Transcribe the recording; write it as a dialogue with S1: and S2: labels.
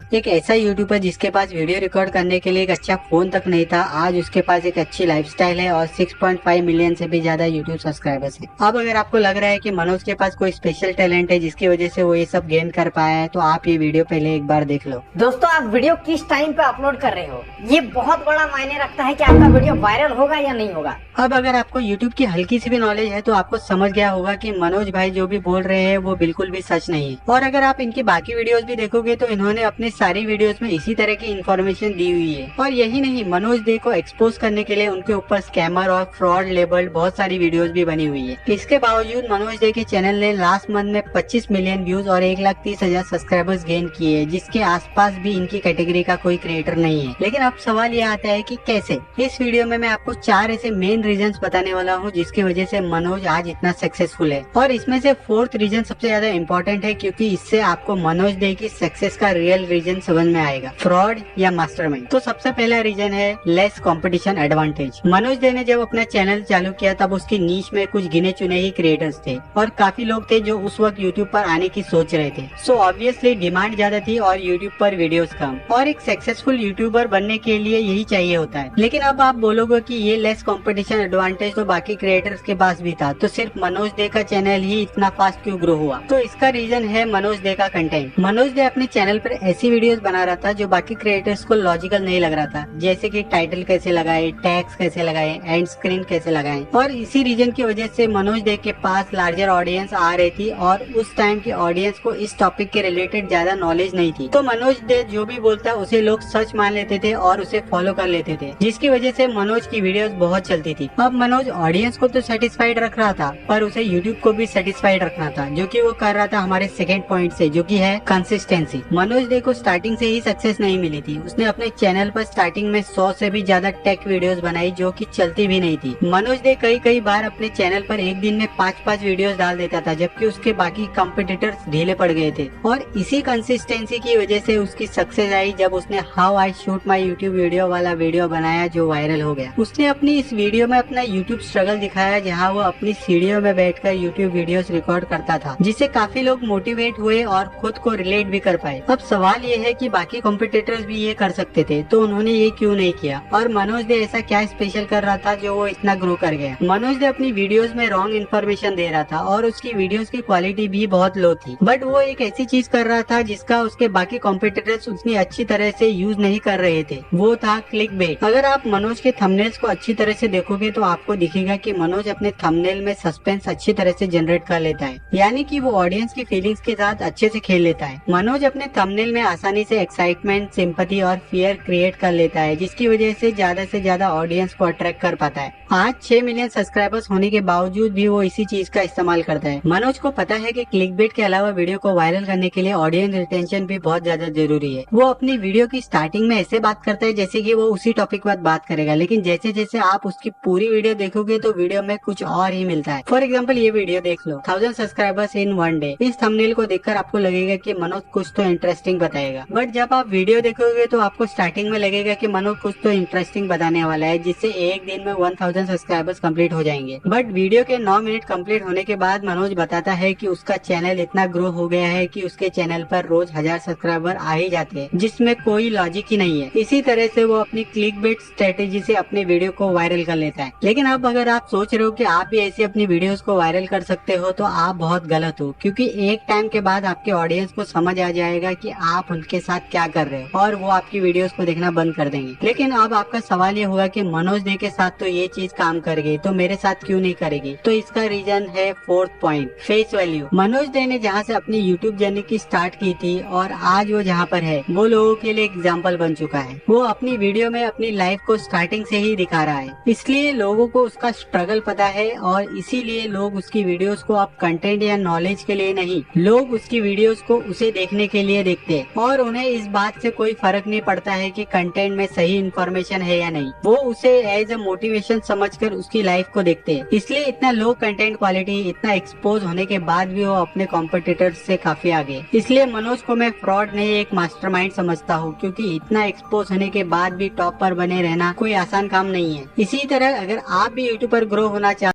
S1: एक ऐसा यूट्यूबर जिसके पास वीडियो रिकॉर्ड करने के लिए एक अच्छा फोन तक नहीं था, आज उसके पास एक अच्छी लाइफस्टाइल है और 6.5 मिलियन से भी ज्यादा यूट्यूब सब्सक्राइबर्स हैं। अब अगर आपको लग रहा है कि मनोज के पास कोई स्पेशल टैलेंट है जिसकी वजह से वो ये सब गेन कर पाया है, तो आप ये वीडियो पहले एक बार देख लो।
S2: दोस्तों, आप वीडियो किस टाइम पे अपलोड कर रहे हो, ये बहुत बड़ा मायने रखता है कि आपका वीडियो वायरल होगा या नहीं होगा।
S1: अब अगर आपको YouTube की हल्की सी भी नॉलेज है तो आपको समझ गया होगा कि मनोज भाई जो भी बोल रहे हैं वो बिल्कुल भी सच नहीं है। और अगर आप इनकी बाकी वीडियोस भी देखोगे तो इन्होंने अपनी सारी वीडियोस में इसी तरह की इन्फॉर्मेशन दी हुई है। और यही नहीं, मनोज डे को एक्सपोज करने के लिए उनके ऊपर स्कैमर और फ्रॉड लेबल्ड बहुत सारी वीडियोस भी बनी हुई है। इसके बावजूद मनोज डे के चैनल ने लास्ट मंथ में 25 मिलियन व्यूज और 1,30,000 सब्सक्राइबर्स गेन किए, जिसके आसपास भी इनकी कैटेगरी का कोई क्रिएटर नहीं है। लेकिन अब सवाल यह आता है कि कैसे। इस वीडियो में मैं आपको 4 ऐसे मेन रीजंस बताने वाला हूँ जिसकी वजह से मनोज आज इतना सक्सेसफुल है। और इसमें से 4th रीजन सबसे ज्यादा इम्पोर्टेंट है, क्योंकि इससे आपको मनोज डे की सक्सेस का रियल रीजन समझ में आएगा, फ्रॉड या मास्टरमाइंड। तो सबसे पहला रीजन है less competition advantage. Manoj day ने जब अपना चैनल चालू किया तब उसकी नीश में कुछ गिने चुने ही क्रिएटर्स थे और काफी लोग थे जो उस वक्त यूट्यूब पर आने की सोच रहे थे। सो ऑब्वियसली डिमांड ज्यादा थी और यूट्यूब पर वीडियोस कम। और एक सक्सेसफुल यूट्यूबर बनने के लिए यही चाहिए होता है। लेकिन अब आप बोलोगे कि ये लेस कंपटीशन एडवांटेज तो बाकी क्रिएटर्स के पास भी था, तो सिर्फ मनोज डे का चैनल ही इतना फास्ट क्यों ग्रो हुआ। तो इसका रीजन है मनोज डे का कंटेंट। मनोज डे अपने चैनल पर ऐसी वीडियोस बना रहा था जो बाकी क्रिएटर्स को लॉजिकल नहीं लग रहा था, जैसे कि टाइटल कैसे लगाए, टैग्स कैसे लगाए, एंड स्क्रीन कैसे लगाए। और इसी रीजन की वजह से मनोज डे के पास लार्जर ऑडियंस आ रही थी और उस टाइम की ऑडियंस को इस टॉपिक के रिलेटेड ज्यादा नॉलेज नहीं थी। तो मनोज डे जो भी बोलता उसे लोग सच मान लेते थे और उसे फॉलो कर लेते थे, जिसकी वजह से मनोज की वीडियोस बहुत चलती थी। अब मनोज ऑडियंस को तो सेटिस्फाइड रख रहा था, पर उसे यूट्यूब को भी सेटिस्फाइड रखना था, जो कि वो कर रहा था हमारे सेकंड पॉइंट से, जो कि है कंसिस्टेंसी। मनोज डे को स्टार्टिंग से ही सक्सेस नहीं मिली थी। उसने अपने चैनल पर स्टार्टिंग में 100 से भी ज्यादा टेक वीडियोस बनाई जो कि चलती भी नहीं थी। मनोज डे कई बार अपने चैनल पर एक दिन में 5-5 वीडियोस डाल देता था, जबकि उसके बाकी कॉम्पिटिटर्स ढीले पड़ गए थे। और इसी कंसिस्टेंसी की वजह से उसकी सक्सेस आई जब उसने how I shoot my YouTube video वाला वीडियो बनाया जो वायरल हो गया। उसने अपनी इस वीडियो में अपना यूट्यूब स्ट्रगल दिखाया, जहाँ वो अपनी सीढ़ियों में बैठकर यूट्यूब वीडियोस रिकॉर्ड करता था, जिससे काफी लोग मोटिवेट हुए और खुद को रिलेट भी कर पाए। अब सवाल ये है कि बाकी कॉम्पिटिटर्स भी ये कर सकते थे, तो उन्होंने ये क्यों नहीं किया। और मनोज डे ऐसा क्या स्पेशल कर रहा था जो वो इतना ग्रो कर गया। मनोज डे अपनी वीडियोस में रॉन्ग इन्फॉर्मेशन दे रहा था और उसकी वीडियोस की क्वालिटी भी बहुत लो थी, बट वो एक ऐसी चीज कर रहा था जिसका उसके बाकी कॉम्पिटिटर्स उतनी अच्छी तरह से यूज नहीं कर रहे थे। वो था क्लिकबेट। अगर आप मनोज के थंबनेल्स को अच्छी तरह से देखोगे तो आपको दिखेगा कि मनोज अपने थंबनेल में सस्पेंस अच्छी तरह से जनरेट कर लेता है, यानी कि वो ऑडियंस की फीलिंग्स के साथ अच्छे से खेल लेता है। मनोज अपने थंबनेल में आसानी से एक्साइटमेंट, सिंपैथी और फियर क्रिएट कर लेता है, जिसकी वजह से ज्यादा ऑडियंस को अट्रैक्ट कर पाता है। आज 6 मिलियन सब्सक्राइबर्स होने के बावजूद भी वो इसी चीज का इस्तेमाल करता है। मनोज को पता है कि क्लिकबेट के अलावा वीडियो को वायरल करने के लिए ऑडियंस रिटेंशन भी बहुत ज्यादा जरूरी है। वो अपनी वीडियो की स्टार्टिंग में ऐसे बात करता है जैसे कि वो उसी टॉपिक पर बात करेगा, लेकिन जैसे जैसे आप उसकी पूरी वीडियो देखोगे तो वीडियो में कुछ और ही मिलता है। फॉर एग्जाम्पल ये वीडियो देख लो, 1000 सब्सक्राइबर्स इन 1 डे। इस थंबनेल को देखकर आपको लगेगा कि मनोज कुछ तो इंटरेस्टिंग बताएगा, बट जब आप वीडियो देखोगे तो आपको स्टार्टिंग में लगेगा कि मनोज कुछ तो इंटरेस्टिंग बताने वाला है, जिससे एक दिन में 1000 सब्सक्राइबर्स कंप्लीट हो जाएंगे। बट वीडियो के 9 मिनट कंप्लीट होने के बाद मनोज बताता है कि उसका चैनल इतना ग्रो हो गया है कि उसके चैनल पर रोज 1000 सब्सक्राइबर आ ही जाते हैं, जिसमें कोई लॉजिक ही नहीं है। इसी तरह से वो अपनी क्लिकबेट स्ट्रेटेजी से अपने वीडियो को वायरल कर लेता है। लेकिन अब अगर आप सोच रहे हो कि आप भी ऐसे अपनी वीडियोस को वायरल कर सकते हो, तो आप बहुत गलत हो, क्योंकि एक टाइम के बाद आपके ऑडियंस को समझ आ जाएगा कि आप उनके साथ क्या कर रहे हो और वो आपकी वीडियोस को देखना बंद कर देंगे। लेकिन अब आपका सवाल ये होगा कि मनोज डे के साथ तो ये चीज काम कर गई, तो मेरे साथ क्यों नहीं करेगी। तो इसका रीजन है 4th point, face value. Manoj day ने जहाँ से अपनी यूट्यूब जर्नी की स्टार्ट की थी और आज वो जहाँ पर है, वो लोगों के लिए एग्जाम्पल बन चुका है। वो अपनी वीडियो में अपनी लाइफ को स्टार्टिंग से ही दिखा रहा है, इसलिए लोगों को उसका स्ट्रगल पता है और इसीलिए लोग उसकी वीडियोस को अब कंटेंट या नॉलेज के लिए नहीं, लोग उसकी वीडियोस को उसे देखने के लिए देखते हैं। और उन्हें इस बात से कोई फर्क नहीं पड़ता है कि कंटेंट में सही इन्फॉर्मेशन है या नहीं, वो उसे एज अ मोटिवेशन समझकर उसकी लाइफ को देखते हैं। इसलिए इतना लो कंटेंट क्वालिटी, इतना एक्सपोज होने के बाद भी वो अपने कॉम्पिटिटर्स से काफी आगे। इसलिए मनोज को मैं फ्रॉड नहीं, एक मास्टरमाइंड समझता हूँ, क्योंकि इतना एक्सपोज होने के बाद भी टॉप पर बने रहना कोई आसान काम नहीं है। इसी तरह अगर आप भी यूट्यूब पर ग्रो होना चाहते